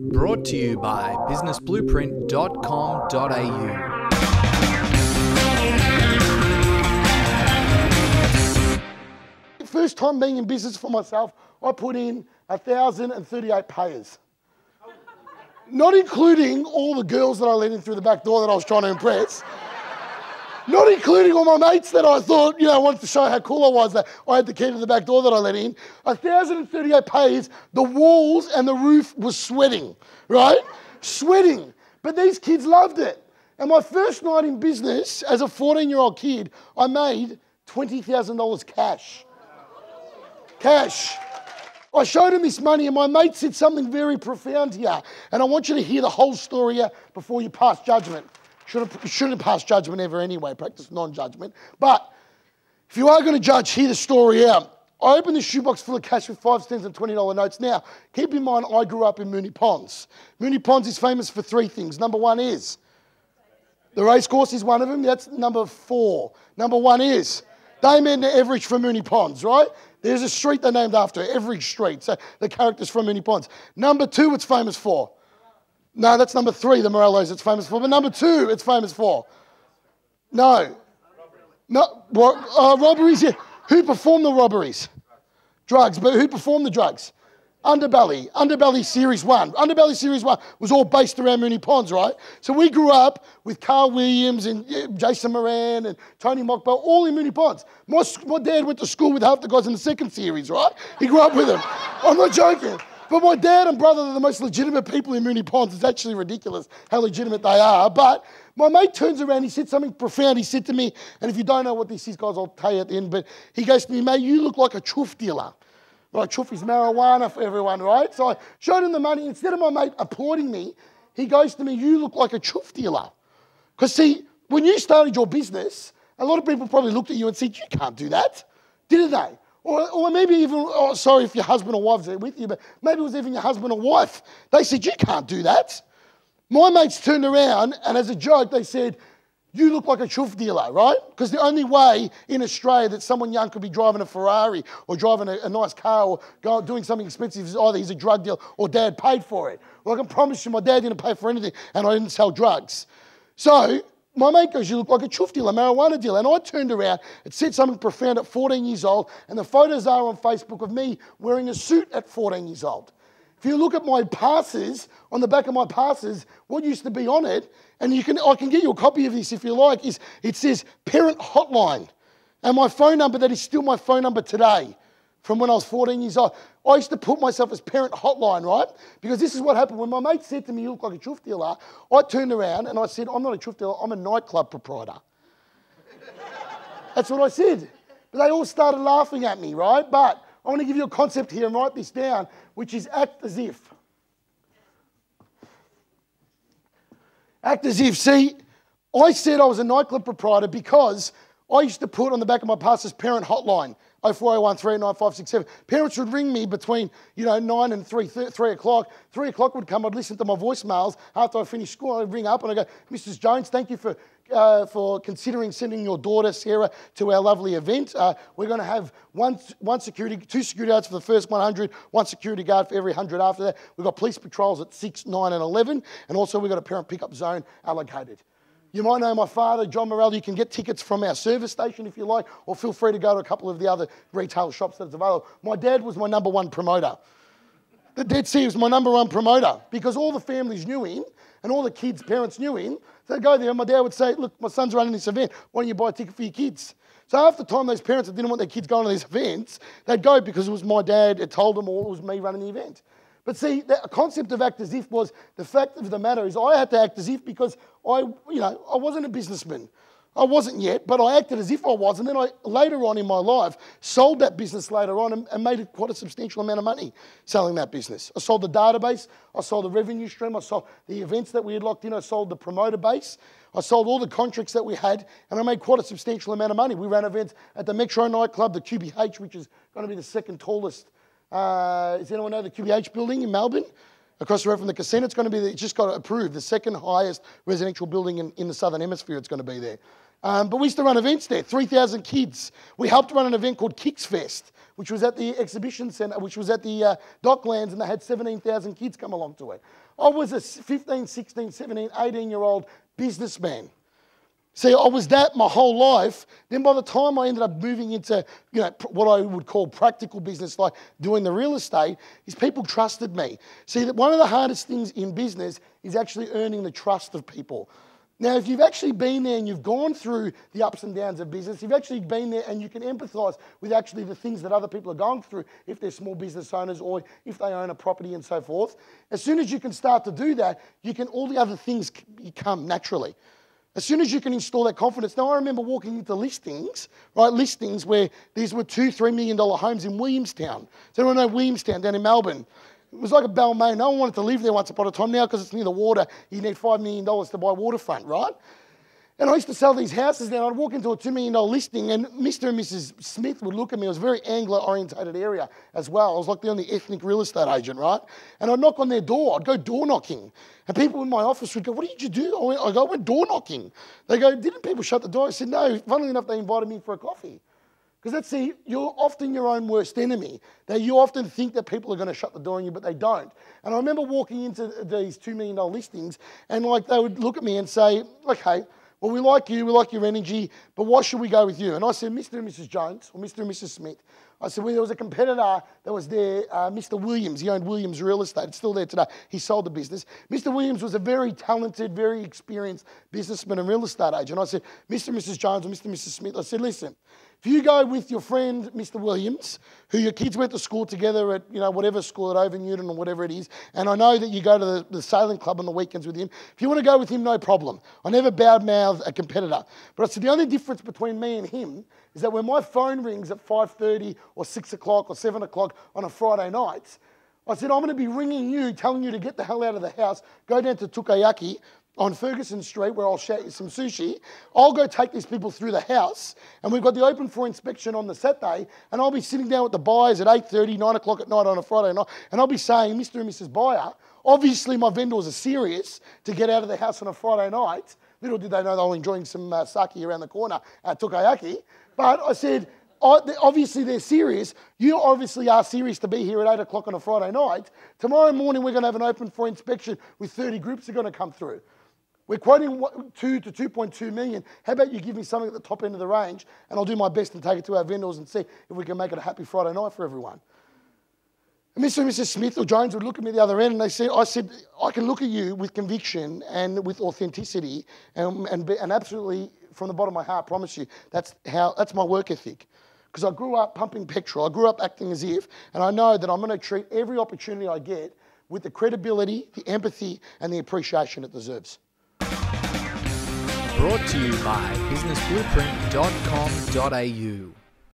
Brought to you by businessblueprint.com.au. First time being in business for myself, I put in 1,038 payers. Not including all the girls that I let in through the back door that I was trying to impress. Not including all my mates that I thought, wanted to show how cool I was, that I had the key to the back door that I let in. 1,038 payers, the walls and the roof was sweating, right? Sweating. But these kids loved it. And my first night in business, as a 14-year-old kid, I made $20,000 cash. Cash. I showed him this money and my mate said something very profound here. And I want you to hear the whole story here before you pass judgment. Shouldn't pass judgment ever anyway, practice non-judgment. But if you are going to judge, hear the story out. I opened this shoebox full of cash with 5 cents and $20 notes. Now, keep in mind, I grew up in Moonee Ponds. Moonee Ponds is famous for 3 things. Number 1 is, the racecourse is one of them. That's number 4. Number 1 is, Dame Edna Everidge from Moonee Ponds, right? There's a street they're named after, Everidge Street. So the character's from Moonee Ponds. Number 2, it's famous for. No, that's number 3, the Morellos it's famous for. But number 2, it's famous for. No. Robberies, yeah. Who performed the robberies? Drugs. But who performed the drugs? Underbelly. Underbelly Series 1. Underbelly Series 1 was all based around Moonee Ponds, right? So we grew up with Carl Williams and Jason Moran and Tony Mockbell, all in Moonee Ponds. My dad went to school with half the guys in the 2nd series, right? He grew up with them. I'm not joking. But my dad and brother are the most legitimate people in Moonee Ponds. It's actually ridiculous how legitimate they are. But my mate turns around, he said something profound. He said to me, and if you don't know what this is, guys, I'll tell you at the end, but he goes to me, mate, you look like a chuff dealer. Right, chuff is marijuana for everyone, right? So I showed him the money. Instead of my mate applauding me, he goes to me, you look like a chuff dealer. Because see, when you started your business, a lot of people probably looked at you and said, you can't do that, didn't they? Or maybe even, sorry if your husband or wife's there with you, but maybe it was even your husband or wife. They said, you can't do that. My mates turned around and as a joke, they said, you look like a chuff dealer, right? Because the only way in Australia that someone young could be driving a Ferrari or driving a nice car or doing something expensive is either he's a drug dealer or dad paid for it. Well, I can promise you my dad didn't pay for anything and I didn't sell drugs. So my mate goes, you look like a chuff dealer, marijuana dealer. And I turned around, it said something profound at 14 years old, and the photos are on Facebook of me wearing a suit at 14 years old. If you look at my passes, on the back of my passes, what used to be on it, and I can get you a copy of this if you like, is it says Parent Hotline. And my phone number, that is still my phone number today, from when I was 14 years old. I used to put myself as Parent Hotline, right? Because this is what happened. When my mate said to me, you look like a chuff dealer, I turned around and I said, I'm not a chuff dealer, I'm a nightclub proprietor. That's what I said. But they all started laughing at me, right? But I want to give you a concept here and write this down, which is act as if. Act as if. See, I said I was a nightclub proprietor because I used to put on the back of my passes Parent Hotline. 0401 39567. Parents would ring me between 9 and 3 o'clock. 3 o'clock would come, I'd listen to my voicemails. After I finished school, I'd ring up and I'd go, Mrs. Jones, thank you for considering sending your daughter, Sarah, to our lovely event. We're going to have two security guards for the first 100, 1 security guard for every 100 after that. We've got police patrols at 6, 9 and 11. And also we've got a parent pickup zone allocated. You might know my father, John Morello. You can get tickets from our service station if you like, or feel free to go to a couple of the other retail shops that's available. My dad was my number 1 promoter. The Dead Sea was my number 1 promoter because all the families knew him and all the kids' parents knew him. So they'd go there and my dad would say, look, my son's running this event. Why don't you buy a ticket for your kids? So half the time those parents that didn't want their kids going to these events, they'd go because it was my dad that told them or it was me running the event. But see, the concept of act as if was, the fact of the matter is I had to act as if because I wasn't a businessman. I wasn't yet, but I acted as if I was. And then I, later on in my life, sold that business later on and made quite a substantial amount of money selling that business. I sold the database. I sold the revenue stream. I sold the events that we had locked in. I sold the promoter base. I sold all the contracts that we had, and I made quite a substantial amount of money. We ran events at the Metro nightclub, the QBH, which is going to be the 2nd tallest. Does anyone know the QBH building in Melbourne? Across the road from the casino, it's going to be, it just got approved, the 2nd highest residential building in the Southern Hemisphere. It's going to be there. But we used to run events there, 3,000 kids. We helped run an event called Kicks Fest, which was at the exhibition centre, which was at the Docklands, and they had 17,000 kids come along to it. I was a 15, 16, 17, 18-year-old businessman. See, I was that my whole life. Then by the time I ended up moving into, what I would call practical business, like doing the real estate, is people trusted me. See, that one of the hardest things in business is actually earning the trust of people. Now, if you've actually been there and you've gone through the ups and downs of business, you've actually been there and you can empathise with actually the things that other people are going through if they're small business owners or if they own a property and so forth. As soon as you can start to do that, all the other things come naturally. As soon as you can install that confidence. Now, I remember walking into listings where these were $2-3 million homes in Williamstown. Does anyone know Williamstown down in Melbourne? It was like a Balmain. No one wanted to live there once upon a time. Now, because it's near the water, you need $5 million to buy waterfront, right? And I used to sell these houses there. I'd walk into a $2 million listing and Mr. and Mrs. Smith would look at me. It was a very Anglo-orientated area as well. I was like the only ethnic real estate agent, right? And I'd knock on their door. I'd go door knocking. And people in my office would go, "What did you do?" I went door knocking. They go, "Didn't people shut the door?" I said, "No." Funnily enough, they invited me for a coffee. Because you're often your own worst enemy. That you often think that people are going to shut the door on you, but they don't. And I remember walking into these $2 million listings and they would look at me and say, "Okay, well, we like you, we like your energy, but why should we go with you?" And I said, "Mr. and Mrs. Jones, or Mr. and Mrs. Smith." I said, "Well, there was a competitor that was there, Mr. Williams. He owned Williams Real Estate. It's still there today. He sold the business. Mr. Williams was a very talented, very experienced businessman and real estate agent." I said, "Mr. and Mrs. Jones or Mr. and Mrs. Smith," I said, "Listen, if you go with your friend, Mr. Williams, who your kids went to school together at, whatever school at Over Newton or whatever it is, and I know that you go to the sailing club on the weekends with him, if you want to go with him, no problem. I never bad-mouth a competitor. But I said, the only difference between me and him is that when my phone rings at 5:30 or 6 o'clock or 7 o'clock on a Friday night, I said, I'm going to be ringing you, telling you to get the hell out of the house, go down to Tukayaki on Ferguson Street where I'll shout you some sushi. I'll go take these people through the house, and we've got the open for inspection on the Saturday, and I'll be sitting down with the buyers at 8:30, 9 o'clock at night on a Friday night, and I'll be saying, Mr. and Mrs. Buyer, obviously my vendors are serious to get out of the house on a Friday night. Little did they know they were enjoying some sake around the corner at Tukayaki. But I said, obviously they're serious. You obviously are serious to be here at 8 o'clock on a Friday night. Tomorrow morning we're going to have an open for inspection with 30 groups that are going to come through. We're quoting 2 to 2.2 million. How about you give me something at the top end of the range, and I'll do my best and take it to our vendors and see if we can make it a happy Friday night for everyone. And Mr. and Mrs. Smith or Jones would look at me at the other end, and I said, I can look at you with conviction and with authenticity and absolutely from the bottom of my heart, promise you, that's my work ethic. Because I grew up pumping petrol, I grew up acting as if, and I know that I'm going to treat every opportunity I get with the credibility, the empathy, and the appreciation it deserves. Brought to you by businessblueprint.com.au.